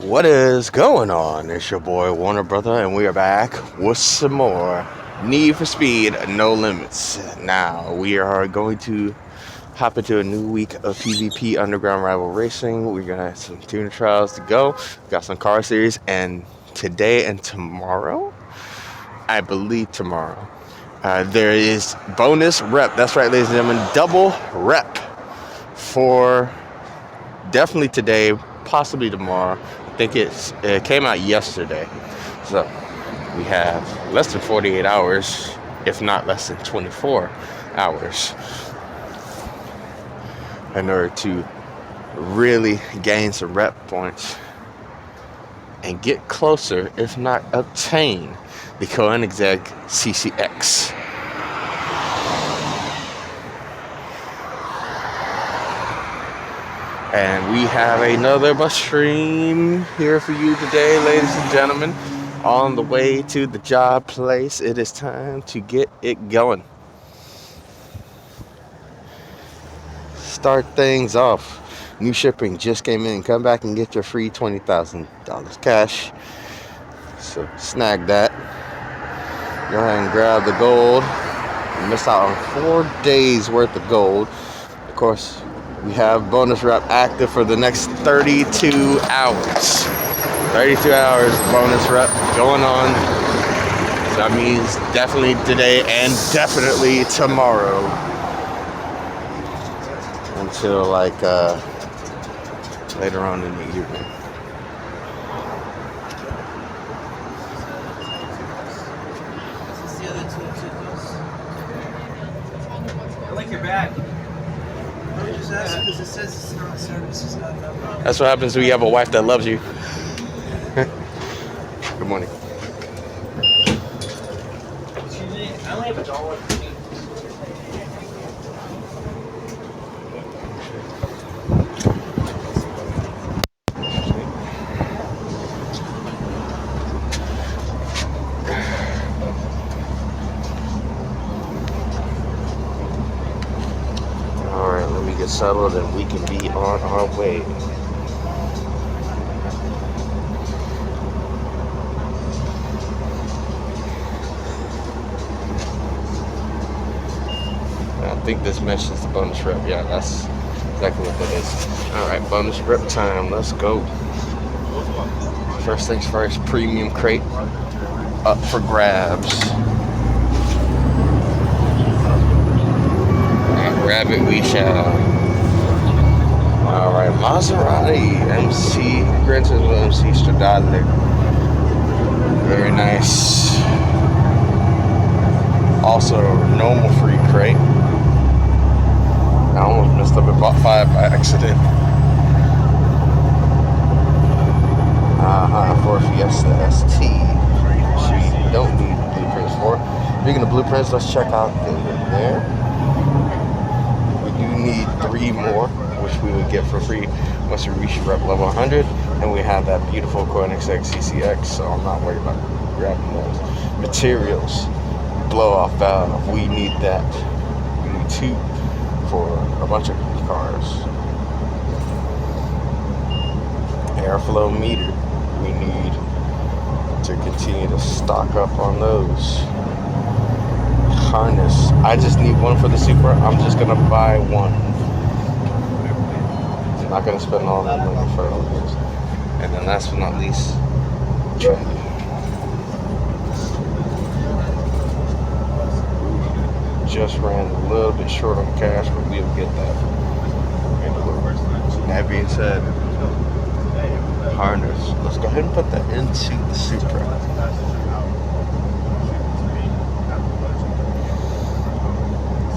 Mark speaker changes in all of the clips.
Speaker 1: What is going on? It's your boy Warner Brother, and we are back with some more Need for Speed No Limits. Now, we are going to hop into a new week of PvP Underground Rival Racing. We're going to have some tuner trials to go. Got some car series, and today and tomorrow, I believe tomorrow, there is bonus rep. That's right, ladies and gentlemen, double rep for definitely today, possibly tomorrow. I think it came out yesterday. So we have less than 48 hours, if not less than 24 hours, in order to really gain some rep points and get closer, if not obtain, the Koenigsegg CCX. And we have another bus stream here for you today, ladies and gentlemen. On the way to the job place, it is time to get it going. Start things off. New shipping just came in. Come back and get your free $20,000 cash. So snag that. Go ahead and grab the gold. You missed out on 4 days worth of gold. Of course, we have bonus rep active for the next 32 hours. 32 hours bonus rep going on. So that means definitely today and definitely tomorrow. Until like later on in the evening.
Speaker 2: I like your bag. Because it says it's not service, it's not that.
Speaker 1: That's what happens when you have a wife that loves you. Good morning.
Speaker 2: I only have $1.
Speaker 1: Alright, let me get settled and we can be on our way. I think this mentions the bonus rep. Yeah, that's exactly what that is. Alright, bonus rep time. Let's go. First things first, premium crate up for grabs. And grab it we shall. Alright, Maserati MC, Gran Turismo MC Stradale. Very nice. Also, normal free crate. I almost messed up and bought 5 by accident. For Fiesta ST. You don't need blueprints for. Speaking of blueprints, let's check out there. We do need 3 more, which we would get for free once we reach rep level 100. And we have that beautiful Koenigsegg CCX, so I'm not worried about grabbing those. Materials. Blow off valve. We need that. We need 2 for a bunch of cars. Airflow meter. We need to continue to stock up on those. Harness. I just need 1 for the Supra. I'm just gonna buy 1. I'm not gonna spend all that money for all this. And then last but not least, tread. Just ran a little bit short on cash, but we'll get that. That being said, harness. Let's go ahead and put that into the Supra.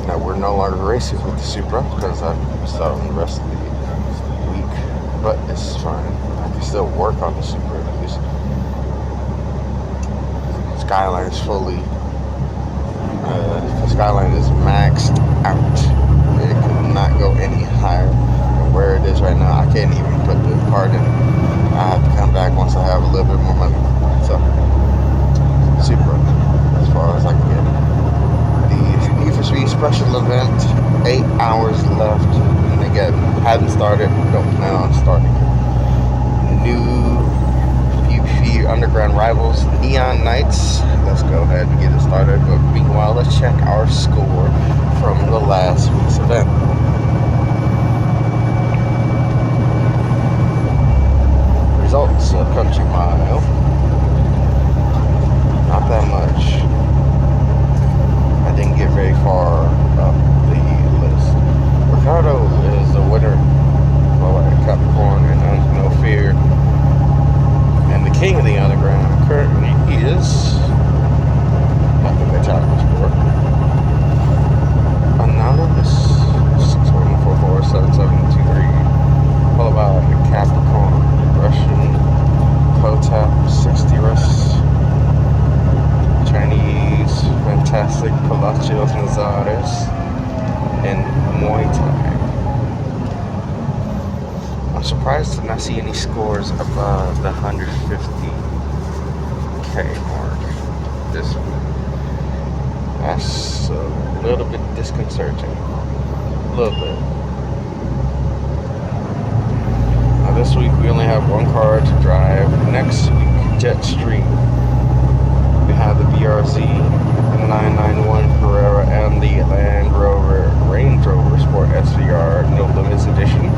Speaker 1: Now we're no longer racing with the Supra because I missed out on the rest of the week, but it's fine. I can still work on the Supra at least. Skyline is fully. The Skyline is maxed out. It cannot go any higher than where it is right now. I can't even put the part in. I have to come back once I have a little bit more money. So, Supra, as far as I can get. The Need for Speed special event, 8 hours left. And again, hadn't started, don't plan on starting. New the underground rivals Neon Knights. Let's go ahead and get it started. But meanwhile, let's check our score from the last week's event. Results of Country Mile. Not that much. I didn't get very far up the list. Ricardo is the winner. Capricorn and No Fear. And the king of the underground currently is nothing but time sport. Anonymous 6144773. All about the Capricorn Russian Potap 60 Russ Chinese Fantastic Palacios Nazares and Muay Thai. I'm surprised to not see any scores above the 150K mark this week. That's a little bit disconcerting. A little bit. Now this week we only have one car to drive. Next week, Jetstream. We have the BRZ, the 991 Carrera, and the Land Rover Range Rover Sport SVR No Limits Edition.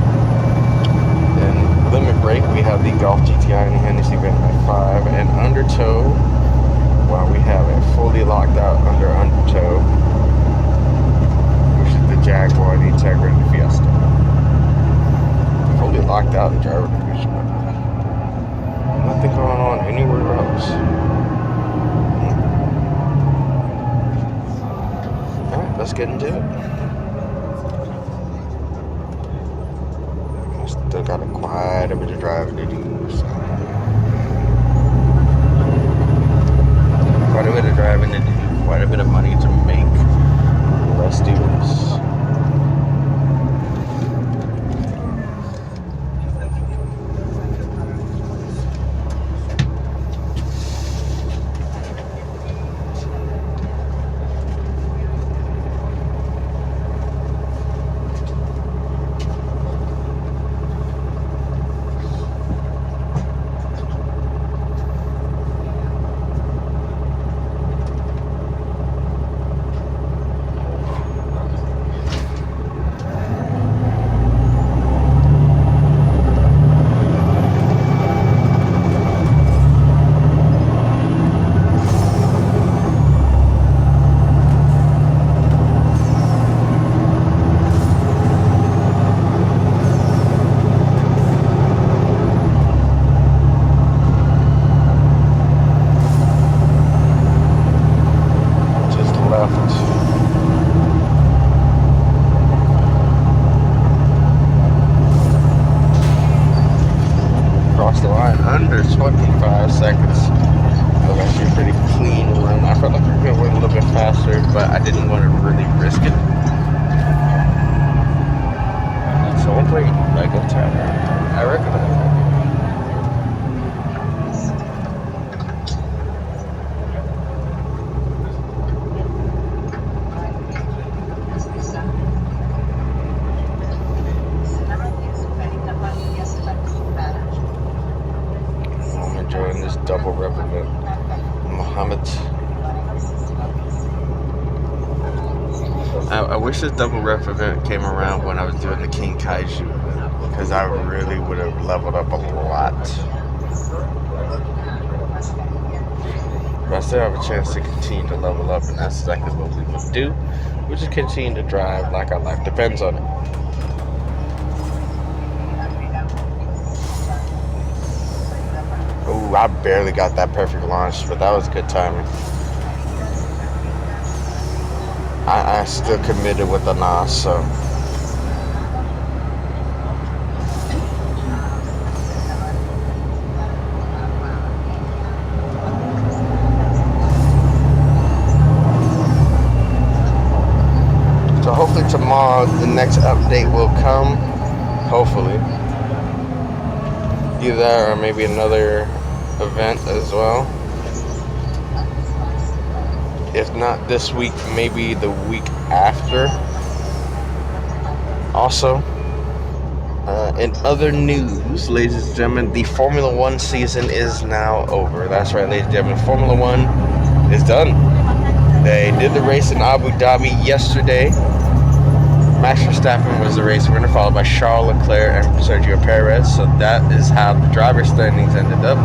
Speaker 1: Then Limit Break, we have the Golf GTI and the Hennessy Van 5, and Undertow, well, we have it fully locked out under Undertow, which is the Jaguar, the Integra, and the Fiesta. Fully locked out in driver division. Nothing going on anywhere else. Alright, let's get into it. Still got quite a bit of driving to do. So. Quite a bit of driving to do, quite a bit of money to make. Let's do this. Crossed the line under 25 seconds. That was actually a pretty clean run. I felt like we were going to win a little bit faster, but I didn't want to really risk it. Someone played Lego Tower. I recognize that. Enjoying this double rev event. Muhammad. I wish this double ref event came around when I was doing the King Kaiju event, because I really would have leveled up a lot. But I still have a chance to continue to level up, and that's exactly what we would do. We just continue to drive like our life depends on it. Ooh, I barely got that perfect launch, but that was good timing. I still committed with the NOS, so. So hopefully tomorrow the next update will come. Hopefully. Either that or maybe another event as well. If not this week, maybe the week after. Also, In other news, ladies and gentlemen, the Formula One season is now over. That's right, ladies and gentlemen, Formula One is done. They did the race in Abu Dhabi yesterday. Max Verstappen was the race winner, followed by Charles Leclerc and Sergio Perez. So that is how the driver standings ended up.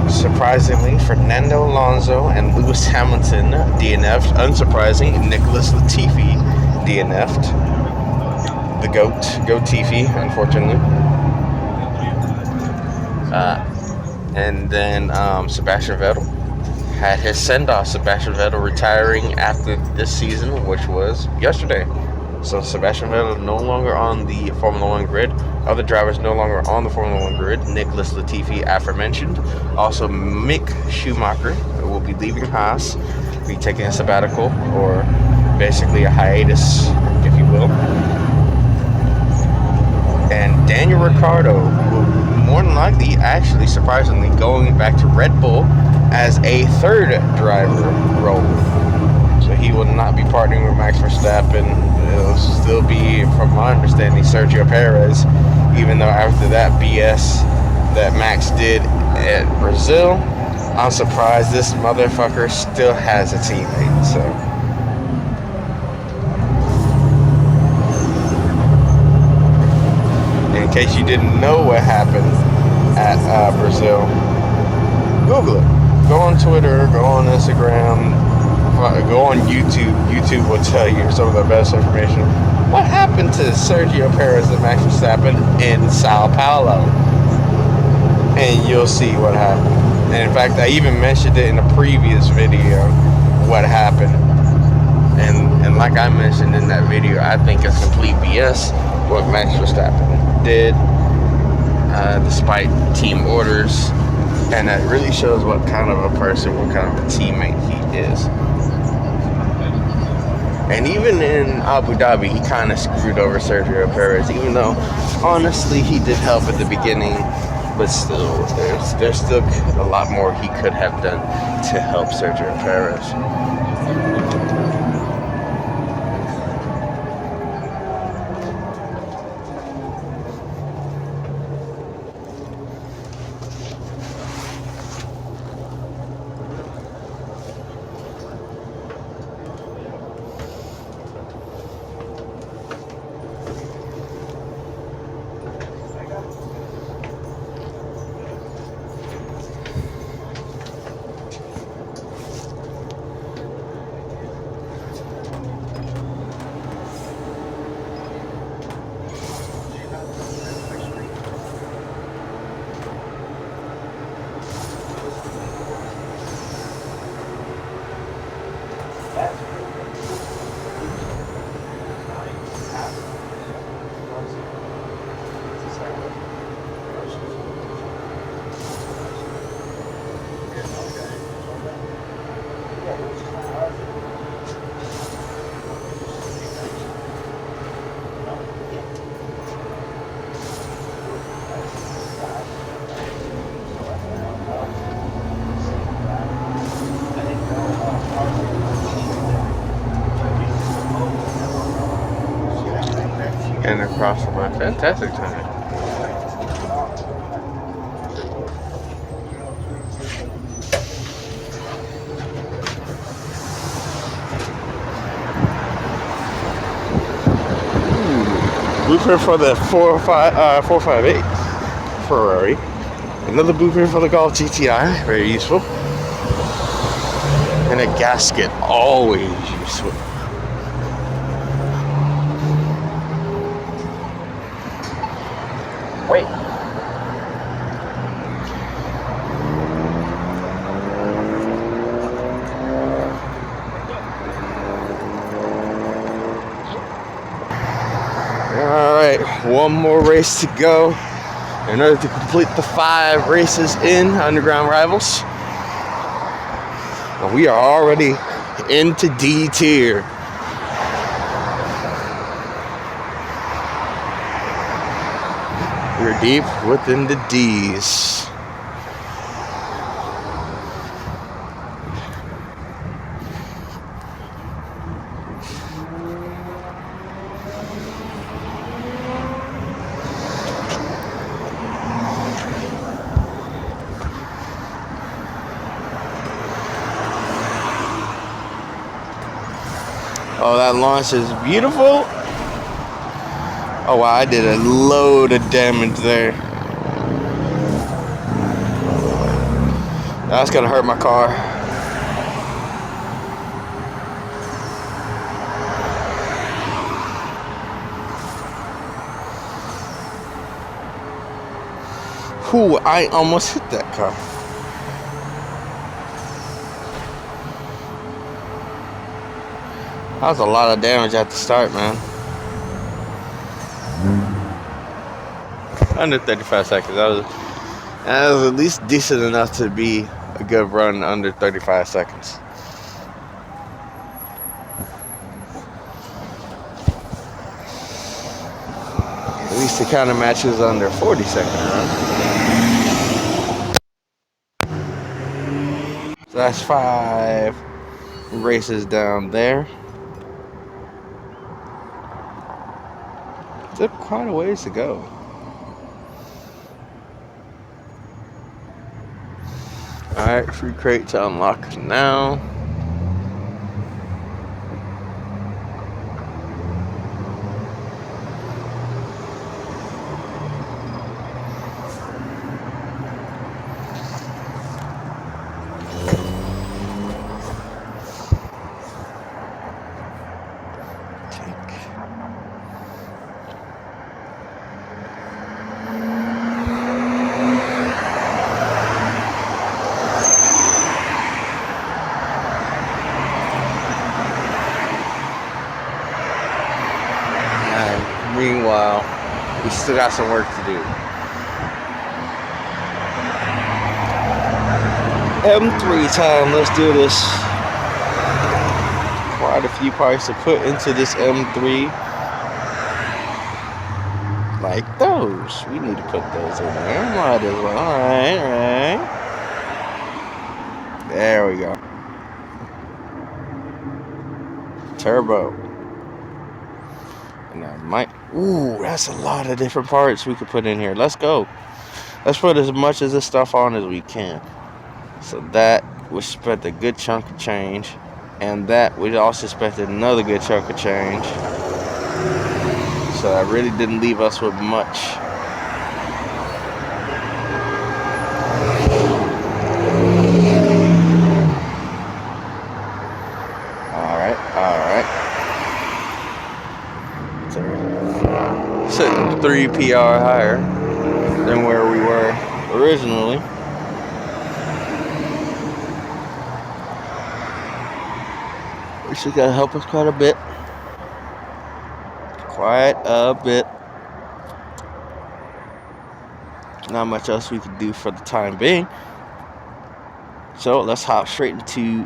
Speaker 1: Surprisingly, Fernando Alonso and Lewis Hamilton DNF'd. Unsurprising, Nicholas Latifi DNF'd. The GOAT, Tifi, unfortunately. And then Sebastian Vettel had his send-off. Sebastian Vettel retiring after this season, which was yesterday. So Sebastian Vettel no longer on the Formula One grid. Other drivers no longer on the Formula One grid. Nicholas Latifi, aforementioned. Also, Mick Schumacher will be leaving Haas, be taking a sabbatical, or basically a hiatus, if you will. And Daniel Ricciardo will more than likely, actually, surprisingly, going back to Red Bull as a third driver role. So he will not be partnering with Max Verstappen. It'll still be, from my understanding, Sergio Perez, even though after that BS that Max did at Brazil, I'm surprised this motherfucker still has a teammate. So in case you didn't know what happened at Brazil, Google it. Go on Twitter, go on Instagram, go on YouTube. YouTube will tell you some of the best information. What happened to Sergio Perez and Max Verstappen in Sao Paulo? And you'll see what happened. And in fact, I even mentioned it in a previous video, what happened. And like I mentioned in that video, I think it's complete BS what Max Verstappen did, despite team orders. And that really shows what kind of a person, what kind of a teammate he is. And even in Abu Dhabi, he kind of screwed over Sergio Perez, even though, honestly, he did help at the beginning. But still, there's still a lot more he could have done to help Sergio Perez. And across from my fantastic time. Blueprint for the 458 Ferrari. Another blueprint for the Golf GTI, very useful. And a gasket, always useful. Wait. Alright, one more race to go in order to complete the 5 races in Underground Rivals. And we are already into D tier. We're deep within the D's. Oh, that launch is beautiful. Oh wow, I did a load of damage there. That's gonna hurt my car. Whew, I almost hit that car. That was a lot of damage at the start, man. Under 35 seconds. That was at least decent enough to be a good run under 35 seconds. At least it kind of matches under 40-second run. So that's 5 races down there. Still quite a ways to go. Alright, free crate to unlock now. Meanwhile, we still got some work to do. M3 time, let's do this. Quite a few parts to put into this M3. Like those. We need to put those in there. Might as well. Alright. There we go. Turbo. And I might. Ooh, that's a lot of different parts we could put in here. Let's go. Let's put as much of this stuff on as we can. So that we spent a good chunk of change. And that we also spent another good chunk of change. So that really didn't leave us with much. Alright. Sitting 3 PR higher than where we were originally. Which is gonna help us quite a bit. Not much else we could do for the time being. So let's hop straight into.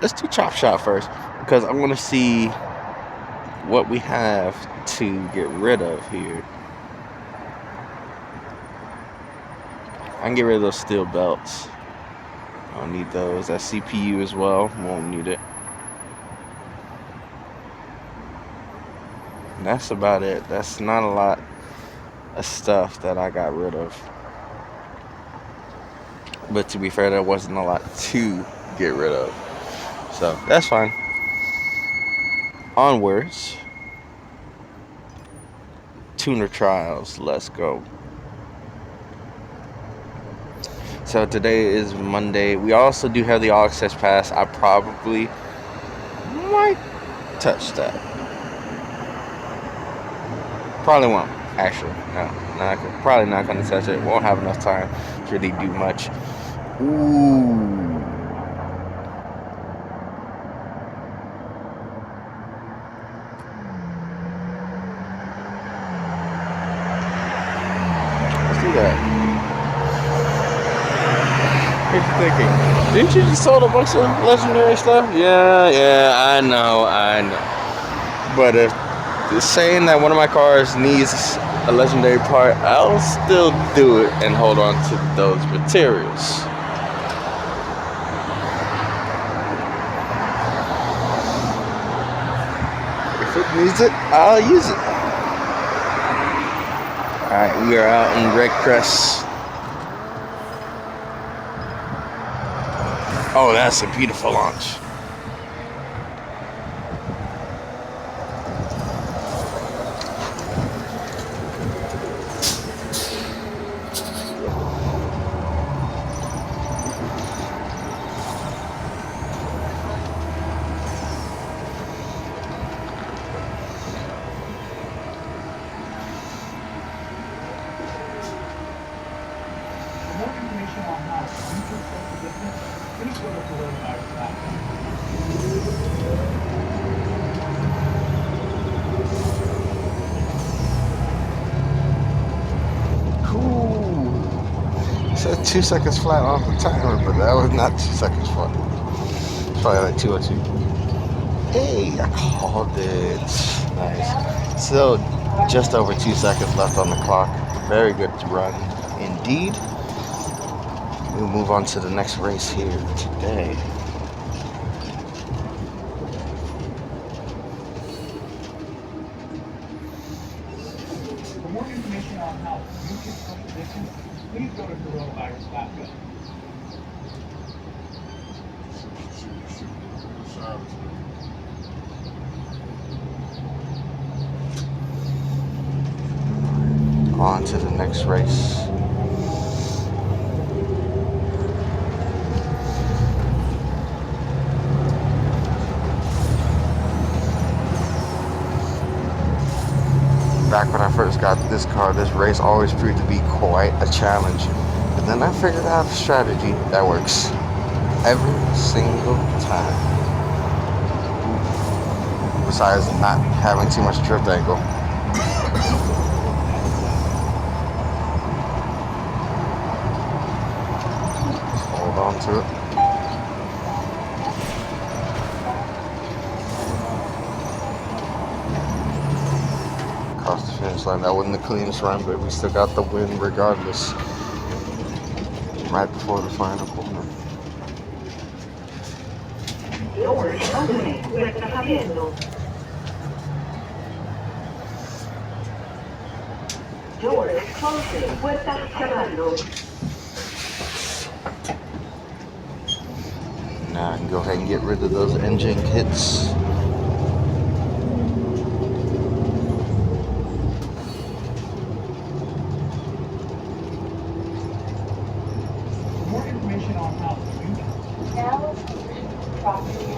Speaker 1: Let's do Chop Shop first, because I want to see what we have to get rid of here. I can get rid of those steel belts. I don't need those. That CPU as well. Won't need it. And that's about it. That's not a lot of stuff that I got rid of. But to be fair, there wasn't a lot to get rid of. So that's fine. Onwards. Tuner trials. Let's go. So today is Monday. We also do have the All Access Pass. I probably might touch that. Probably won't. Actually, no. Probably not going to touch it. Won't have enough time to really do much. Ooh. Let's do that. Here's the thinking. Didn't you just sold a bunch of legendary stuff? Yeah, I know. But if it's saying that one of my cars needs a legendary part, I'll still do it and hold on to those materials. If it needs it, I'll use it. Alright, we are out in Red Crest. Oh, that's a beautiful launch. Ooh. It said 2 seconds flat off the timer, but that was not 2 seconds flat. It's probably like 202. Hey, I called it. Nice. Still just over 2 seconds left on the clock. Very good run indeed. We'll move on to the next race here today.
Speaker 2: For more information on how you can social distance, please go to coronavirus.gov.
Speaker 1: On to the next race. Back when I first got this car, this race always proved to be quite a challenge. But then I figured out a strategy that works every single time. Besides not having too much drift angle. Just hold on to it. Across the finish line. That wasn't the cleanest run, but we still got the win regardless. Right before the final corner.
Speaker 3: Doors opening. Puertas abriendo. Doors closing. Puertas cerrando.
Speaker 1: Now I can go ahead and get rid of those engine kits.
Speaker 2: For more information on how you can
Speaker 4: Now, property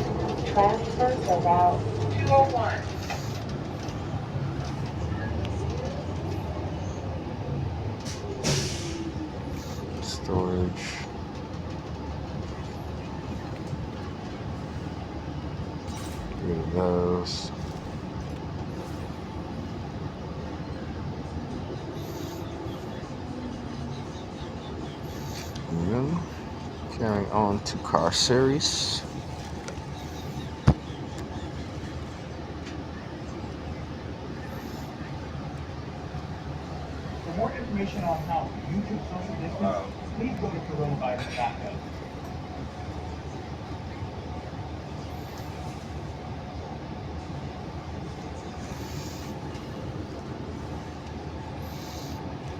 Speaker 4: transfer to route 201.
Speaker 1: Storage. Get rid of those. And carrying on to car series.
Speaker 2: For more information on how you can social distance, please go to coronavirus.gov.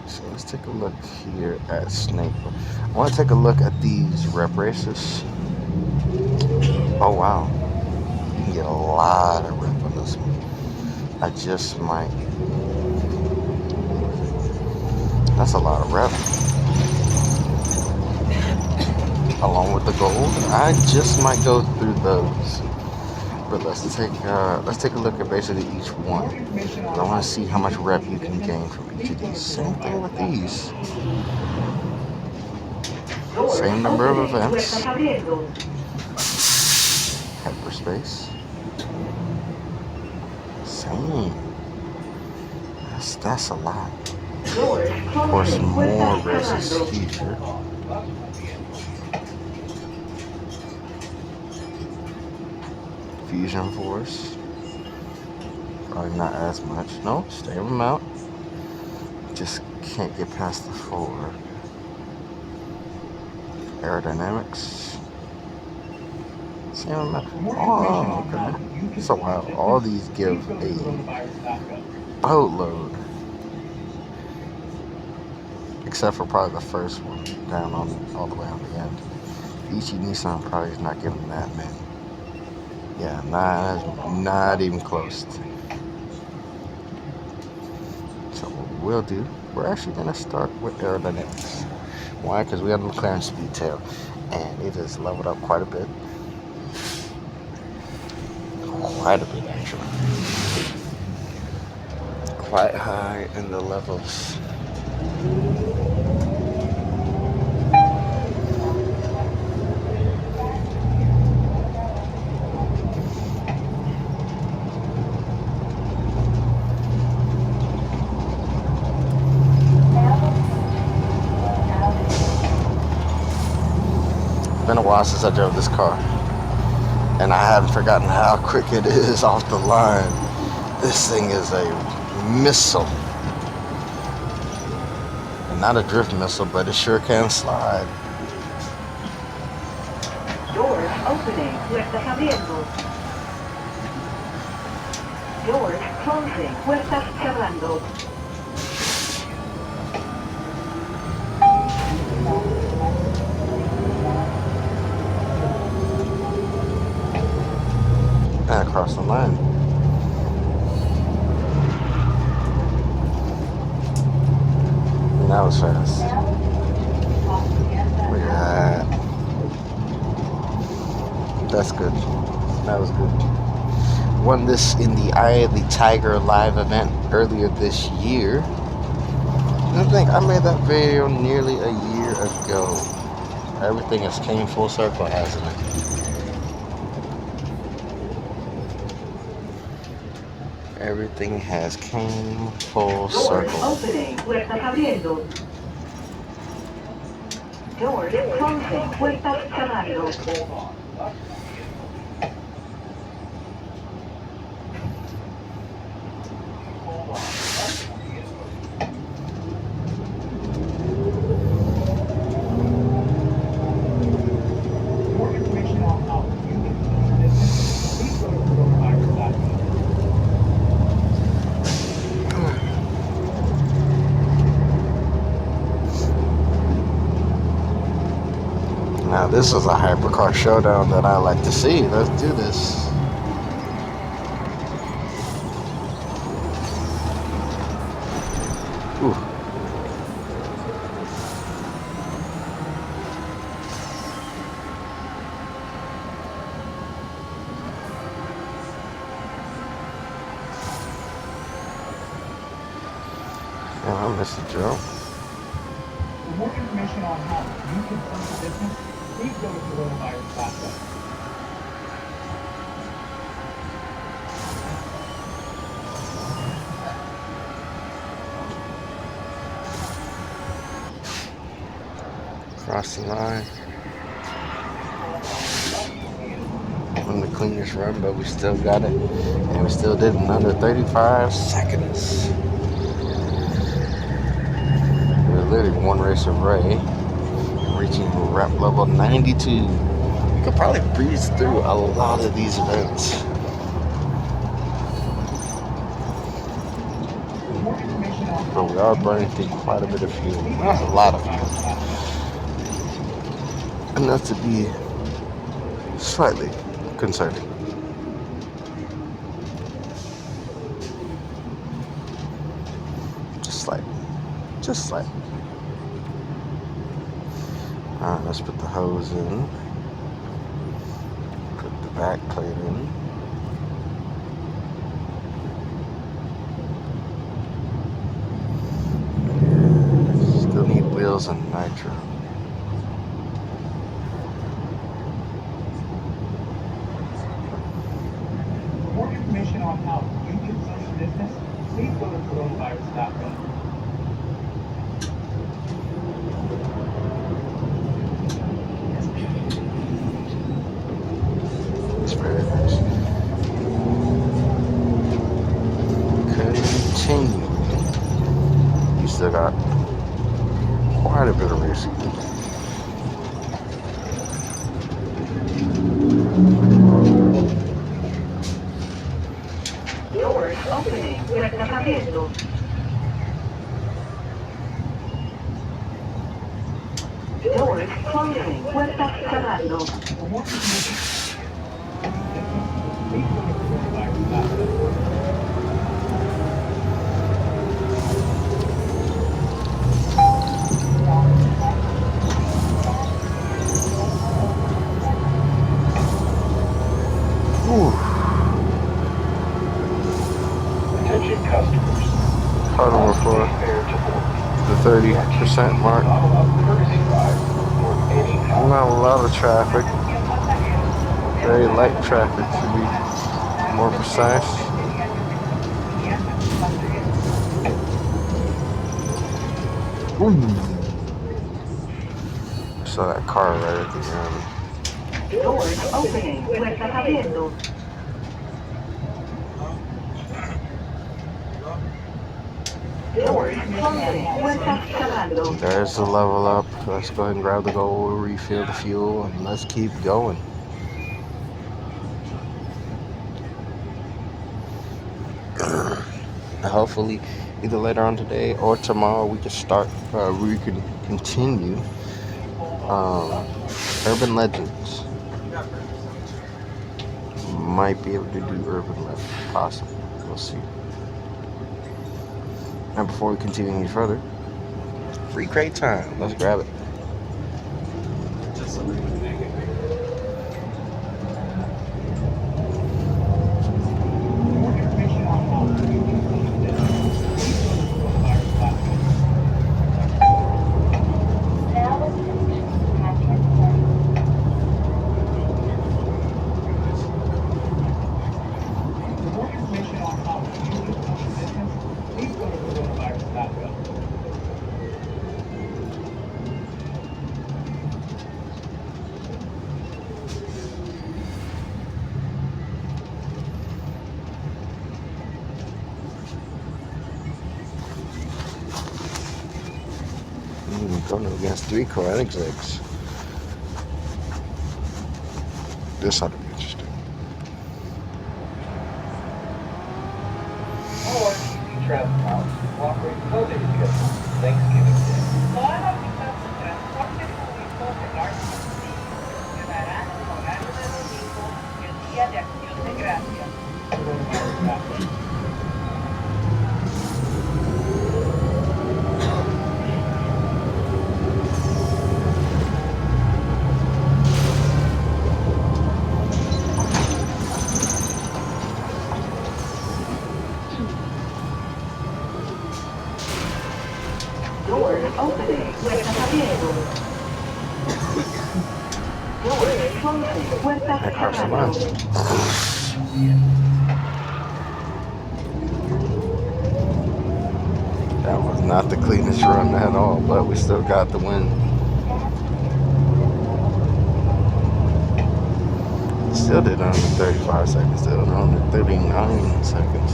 Speaker 1: So let's take a look here at Snake. I want to take a look at these rep races. Oh wow, you can get a lot of rep on this one. I just might. That's a lot of rep. Along with the gold, I just might go through those. But let's take a look at basically each one. I want to see how much rep you can gain from each of these. Same thing with these. Same number of events. Hyperspace. Same. That's a lot. Of course, more races here. Fusion Force. Probably not as much. No, same amount. Just can't get past the 4. Aerodynamics. Same amount. Oh, okay. So wow, all these give a boatload. Except for probably the first one, down on all the way on the end. Ichi Nissan probably is not giving that many. Yeah, not even close. So what we'll do, we're actually gonna start with aerodynamics. Why? Because we have the McLaren Speedtail, and it is leveled up quite a bit. Quite a bit, actually. Quite high in the levels. while since I drove this car, and I haven't forgotten how quick it is off the line. This thing is a missile. And not a drift missile, but it sure can slide.
Speaker 3: Doors opening. Puertas abriendo. Doors closing. Puertas cerrando.
Speaker 1: And across the line. And that was fast. Look at that. That's good. That was good. Won this in the Eye of the Tiger live event earlier this year. I think I made that video nearly a year ago. Everything has came full circle, hasn't it? Everything has came full
Speaker 3: Doors
Speaker 1: circle.
Speaker 3: opening. Puertas abriendo. Doors closing. Puertas cerrando.
Speaker 2: For more information on how you can start your business, please go to coronavirus.com.
Speaker 1: Now this is a hypercar showdown that I like to see. Let's do this. Ooh. Yeah, I missed the jump.
Speaker 2: For more information on how you can start your business, please go to coronavirus.com.
Speaker 1: Cross the line. From the cleanest run, but we still got it. And we still did it in under 35 seconds. We're literally one race away, reaching rep level 92. You could probably breeze through a lot of these events.
Speaker 2: For more information on
Speaker 1: But we are burning through quite a bit of fuel. Not a lot of fuel. Enough to be slightly concerning. Just slightly. Just slightly. Alright, let's put the hose in. Put the back plate in. Still need wheels and nitro.
Speaker 2: For more information on how you can start your business, please go to coronavirus.com.
Speaker 1: It's very nice. Continue. You still got quite a bit of racing.
Speaker 3: Doors opening. Puertas abriendo. Doors closing. Puertas cerrando.
Speaker 2: For more information, please go to coronavirus.com.
Speaker 1: Ooh.
Speaker 2: Attention customers.
Speaker 1: Car number 4. The 30% mark. Not a lot of traffic. Very light traffic to be more precise. Ooh. Saw that car right at the end.
Speaker 3: Doors opening. Puertas abriendo. Doors closing. Puertas cerrando.
Speaker 1: There's the level up. Let's go ahead and grab the gold, refill the fuel, and let's keep going. Hopefully, either later on today or tomorrow, we can start. We can continue Urban Legends. Might be able to do Urban Legends, possibly. We'll see. And before we continue any further, free crate time. Let's grab it.
Speaker 2: For more information on how you can purchase this, please go to coronavirus.gov.
Speaker 4: Now attention, packet plane.
Speaker 2: For more information on how you can social distance, please go to coronavirus.gov.
Speaker 1: Going against 3 core exits. This ought to be interesting.
Speaker 5: Or easy travel routes offering clothing schedule Thanksgiving Day.
Speaker 6: Todas las rutas de transporte público del RTC funcionarán en horario de domingo y el Día de Acción de Gracias.
Speaker 2: Coronavirus.gov.
Speaker 3: Doors opening. Puertas abriendo. Doors closing. Puertas
Speaker 1: That car's
Speaker 3: cerrando.
Speaker 1: mine. That was not the cleanest run at all, but we still got the win. Still did under 35 seconds, still under 39 seconds.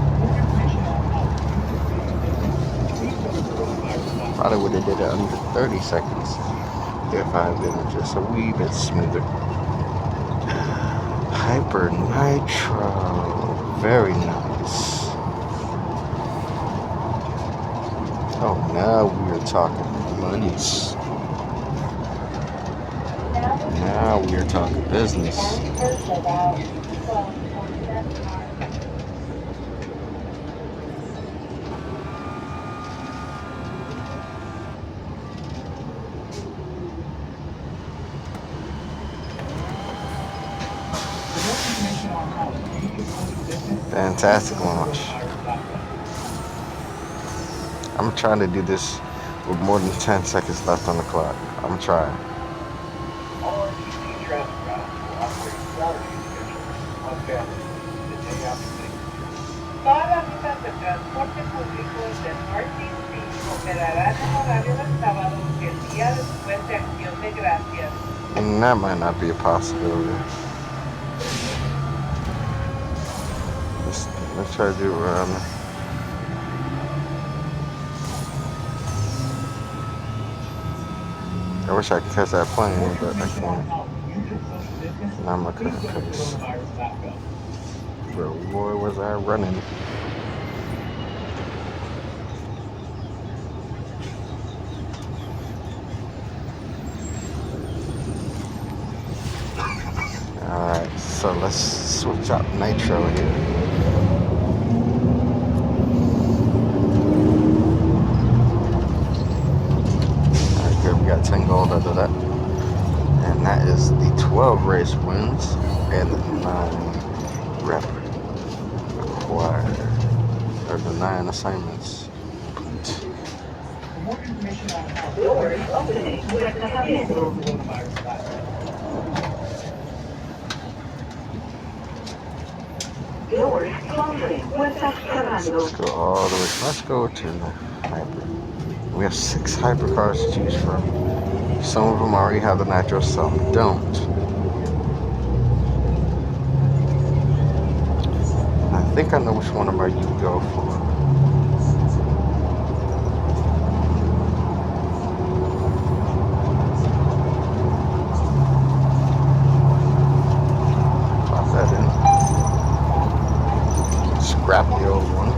Speaker 2: For more information on how you can social distance, please go to coronavirus.gov.
Speaker 1: Probably would have did it under 30 seconds if I had been just a wee bit smoother. Hyper Nitro, very nice. Oh, now we are talking monies. Now we are talking business.
Speaker 4: Transfers about 12.7 hours.
Speaker 2: For more information on how you can social distance,
Speaker 1: Fantastic
Speaker 2: please go to
Speaker 1: launch.
Speaker 2: coronavirus.gov.
Speaker 1: I'm trying to do this with more than 10 seconds left on the clock. I'm trying.
Speaker 5: Or easy travel routes offering Saturday schedule on Saturday, the day after Thanksgiving.
Speaker 6: Todas las rutas de transporte público del RTC operarán en horario del sábado y el día después de Acción de Gracias.
Speaker 1: And that might not be a possibility. Let's try to do it around. I wish I could catch that
Speaker 2: For more
Speaker 1: plane, but I
Speaker 2: information on
Speaker 1: can't.
Speaker 2: how you can social distance,
Speaker 1: Now I'm
Speaker 2: please go to
Speaker 1: gonna case.
Speaker 2: coronavirus.gov.
Speaker 1: But boy, was I running. Alright, so let's switch out Nitro here. Alright, good. We got 10 gold out of that. And that is the 12 race wins and the 9 rep acquired. Or the 9 assignments complete.
Speaker 2: For more information on how
Speaker 3: Doors opening. Puertas
Speaker 2: go to
Speaker 3: abriendo.
Speaker 2: coronavirus.gov.
Speaker 3: Doors closing. Puertas cerrando.
Speaker 1: Let's go all the way. Let's go to the hyper. We have 6 hypercars to choose from. Some of them already have the nitro, some don't. I think I know which one of them you go for. Pop that in. Scrap the old one.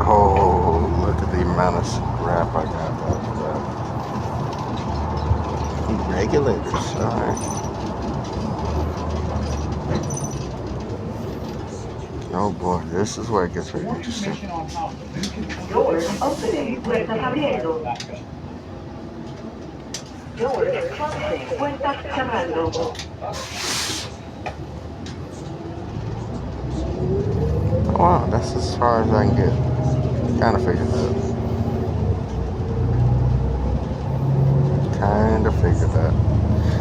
Speaker 1: Oh, look at the amount of scrap I got after that. Regulators, alright. Oh boy, this is where it gets very
Speaker 2: More
Speaker 1: interesting.
Speaker 2: information on how you can
Speaker 3: Doors opening. Puertas abriendo. Doors closing. Puertas cerrando.
Speaker 1: Wow, that's as far as I can get. Kind of figured that. Kind of figured that.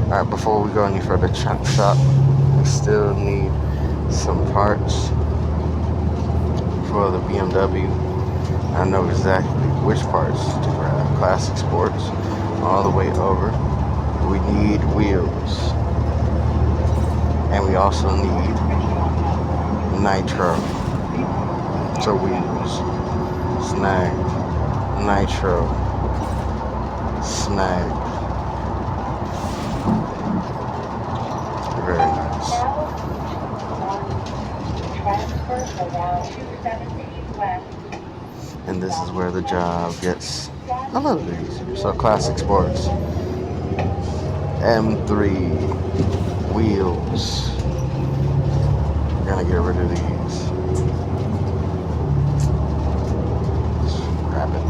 Speaker 1: Alright, before we go any further, chunk shop. We still need some parts for the BMW. I know exactly which parts to grab. Classic Sports, all the way over. We need wheels. And we also need nitro. So wheels. Snag. Nitro. Snag. Very nice.
Speaker 4: Transfer around 217 West.
Speaker 1: And this is where the job gets a little bit easier. So Classic Sports. M3 wheels. We're gonna get rid of these. Scrap it.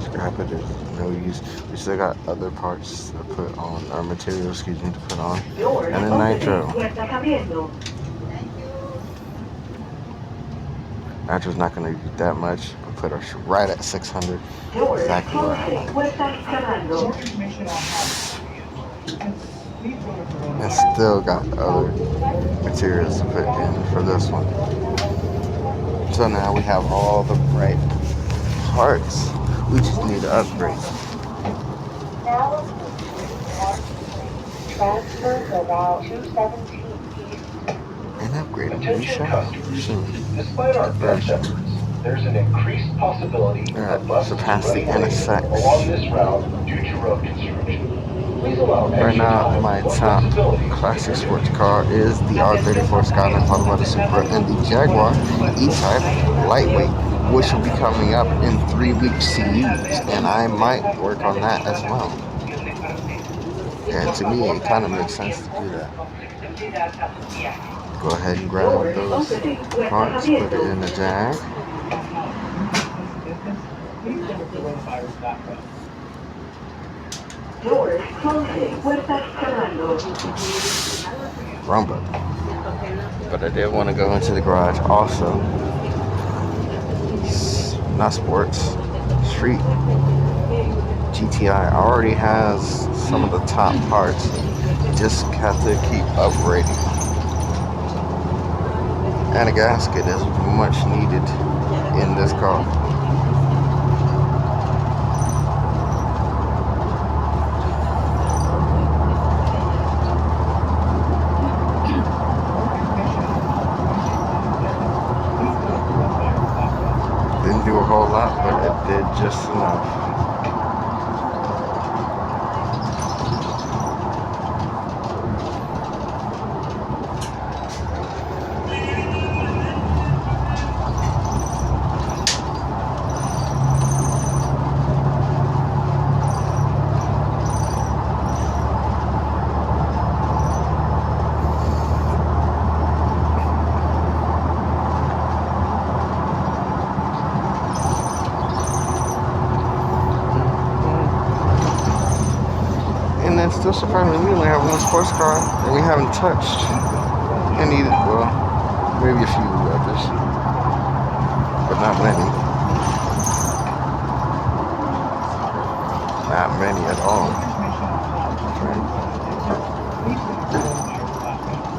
Speaker 1: Scrap it. There's no use. We still got other parts to put on, or materials, excuse me, to put on.
Speaker 3: Doors
Speaker 1: And then
Speaker 3: opening.
Speaker 1: nitro.
Speaker 3: Puertas abriendo.
Speaker 1: Nitro's not gonna be that much. We'll put us right at 600.
Speaker 3: Doors
Speaker 1: Exactly where I
Speaker 3: closing.
Speaker 1: like.
Speaker 3: Puertas cerrando.
Speaker 2: more information on how please go to Corona
Speaker 1: And still got other materials to put in for this one. So now we have all the right parts. We just need to upgrade.
Speaker 4: Now transfer around 217 East.
Speaker 1: And upgrade them. We
Speaker 5: Attention
Speaker 1: shall
Speaker 5: customers.
Speaker 1: soon.
Speaker 5: Despite our
Speaker 1: Very
Speaker 5: best
Speaker 1: soon.
Speaker 5: efforts, there's an increased possibility
Speaker 1: Alright,
Speaker 5: of buses
Speaker 1: surpass the
Speaker 5: running late
Speaker 1: NFS.
Speaker 5: along this route due to road construction. Please allow
Speaker 1: Right
Speaker 5: extra
Speaker 1: now,
Speaker 5: time
Speaker 1: my
Speaker 5: or
Speaker 1: top
Speaker 5: flexibility
Speaker 1: classic
Speaker 5: in your
Speaker 1: sports car is the R34 Skyline, followed by the Supra and the Jaguar E-Type Lightweight, which will be coming up in 3 weeks to use, and I might work on that as well. And to me, it kind of makes sense to do that. Go ahead and grab
Speaker 3: Doors
Speaker 1: those
Speaker 3: opening. Puertas
Speaker 1: parts, put it
Speaker 3: abriendo.
Speaker 1: in the Jag.
Speaker 2: please go to coronavirus.gov.
Speaker 3: Doors closing. Puertas cerrando.
Speaker 1: Wrong button. But I did want to go into the garage also. Not sports, street. GTI already has some of the top parts. Just have to keep upgrading. And a gasket is much needed in this car. Didn't do a whole lot, but it did just enough. And then still surprisingly, we only have one sports car that we haven't touched. And either, well, maybe a few others, but not many. Not many at all.
Speaker 2: More information on how please go to coronavirus.gov.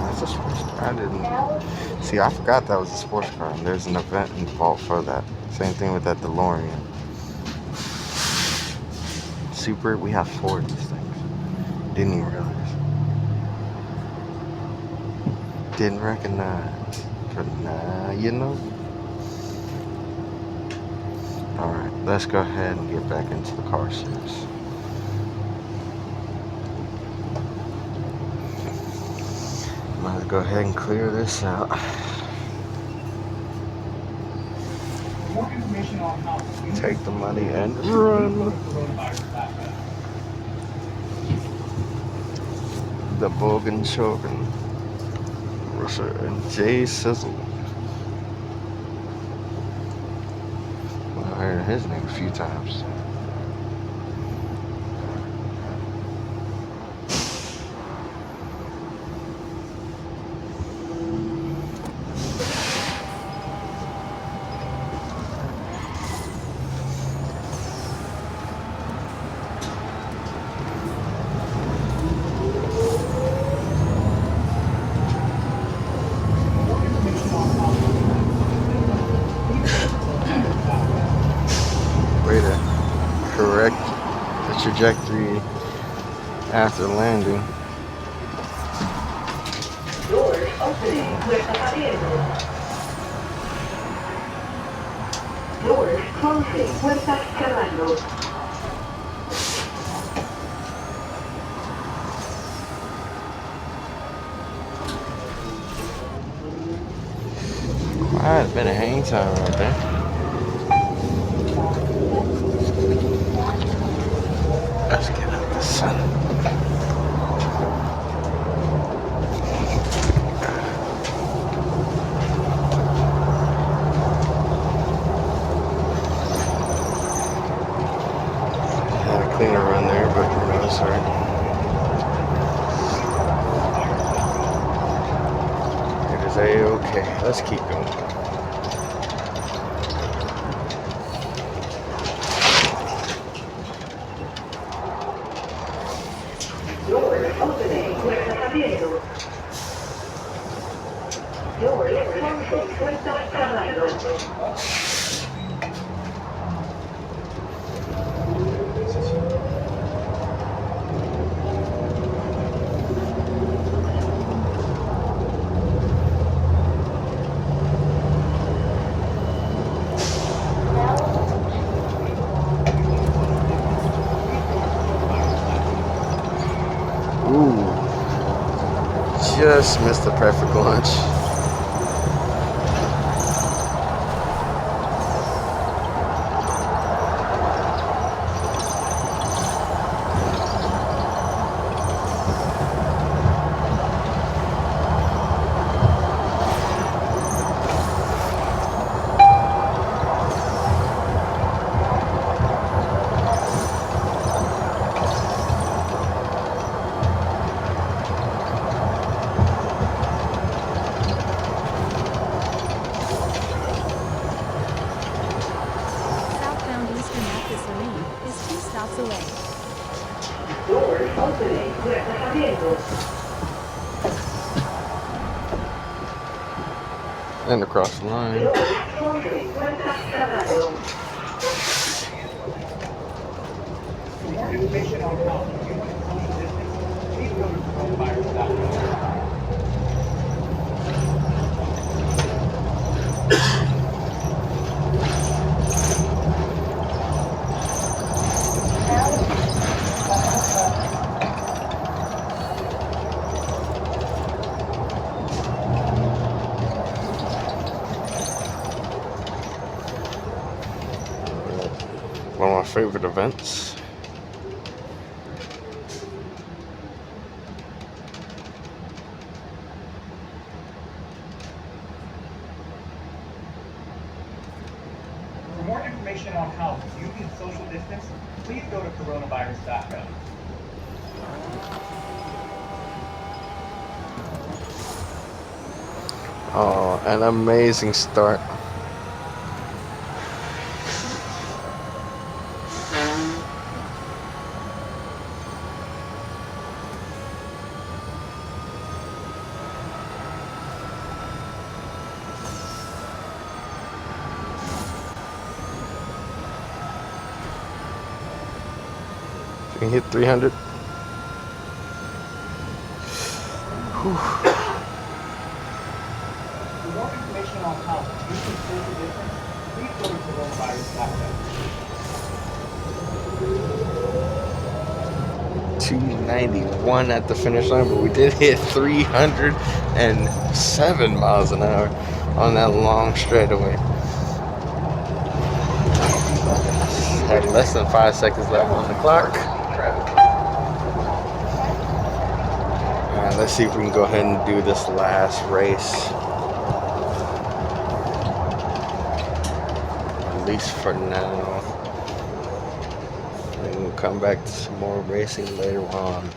Speaker 1: That's a sports car. I didn't
Speaker 4: Now
Speaker 1: see. I forgot that was a sports car, and there's an event involved for that. Same thing with that DeLorean. Super. We have 4 of these things. Didn't even realize. Didn't recognize. But nah, you know. All right, let's go ahead and get back into the car series. Let's go ahead and clear this out.
Speaker 2: For more information on how you can
Speaker 1: Take the money and
Speaker 2: please go
Speaker 1: run.
Speaker 2: to coronavirus.gov.
Speaker 1: The Bogan Shogun. And Jay Sizzle. Well, I heard his name a few times.
Speaker 2: For more information on how you can please go to coronavirus.gov.
Speaker 1: Way to correct the trajectory after landing.
Speaker 3: Doors opening. Puertas abriendo. Doors closing. Puertas cerrando.
Speaker 1: Wow, it's been a hang time right there. Let's get out the sun. Had a cleaner run there, but you know, it's alright. It is A-okay. Let's keep going.
Speaker 3: Doors opening. Puertas abriendo. Doors closing. Puertas cerrando.
Speaker 1: Ooh, just missed the perfect lunch.
Speaker 7: Southbound Eastern Memphis Marine is 2 stops away.
Speaker 3: Doors opening. Puertas abriendo.
Speaker 1: And across the line.
Speaker 3: Doors closing. Puertas cerrando.
Speaker 2: For more information on how you can social distance, please go to coronavirus.gov.
Speaker 1: One of my favorite events.
Speaker 2: For more information on how you can social distance, please go to coronavirus.gov.
Speaker 1: Oh, an amazing start. Can you hit 300?
Speaker 2: For more information on how you can social distance, please go to coronavirus.gov.
Speaker 1: 291 at the finish line, but we did hit 307 miles an hour on that long straightaway. Had less than 5 seconds left on the clock. Alright, let's see if we can go ahead and do this last race. At least for now. And we'll come back to some more racing later on.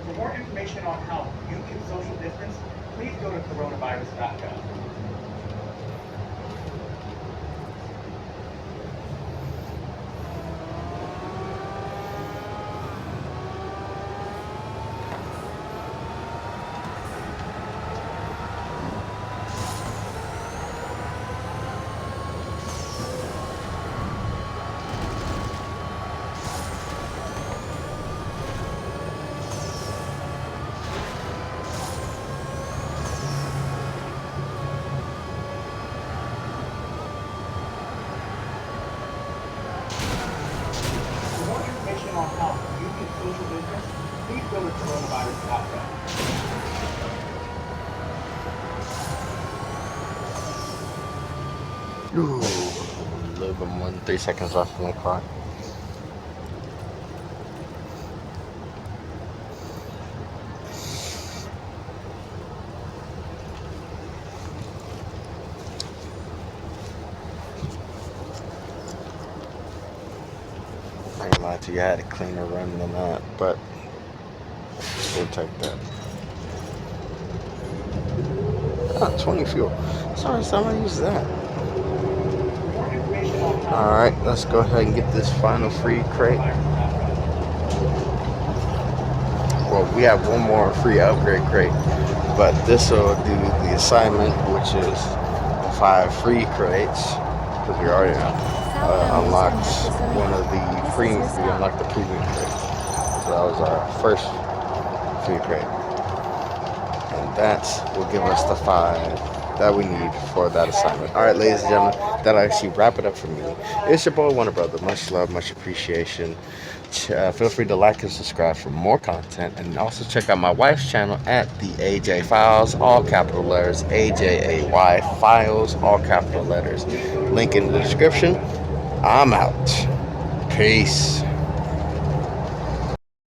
Speaker 2: For more information on how you can social distance, please go to coronavirus.gov. For more information on how you can social distance, please go to coronavirus.gov.
Speaker 1: Ooh, a little bit more than 3 seconds left on the clock. I ain't gonna lie to you, I had a cleaner run than that, but we'll take that. 20 fuel. Sorry, time I use that.
Speaker 2: For more information on how
Speaker 1: Alright, let's go ahead and get this final free crate. Well, we have one more free upgrade crate, but this will do the assignment, which is 5 free crates, because we already unlocked one of the premium. We unlocked the premium crate, so that was our first free crate, and that will give us the 5 that we need for that assignment. All right, ladies and gentlemen, that'll actually wrap it up for me. It's your boy Wonder Brother. Much love, much appreciation. Feel free to like and subscribe for more content, and also check out my wife's channel at the AJ Files, all capital letters, AJAY Files, all capital letters. Link in the description. I'm out. Peace.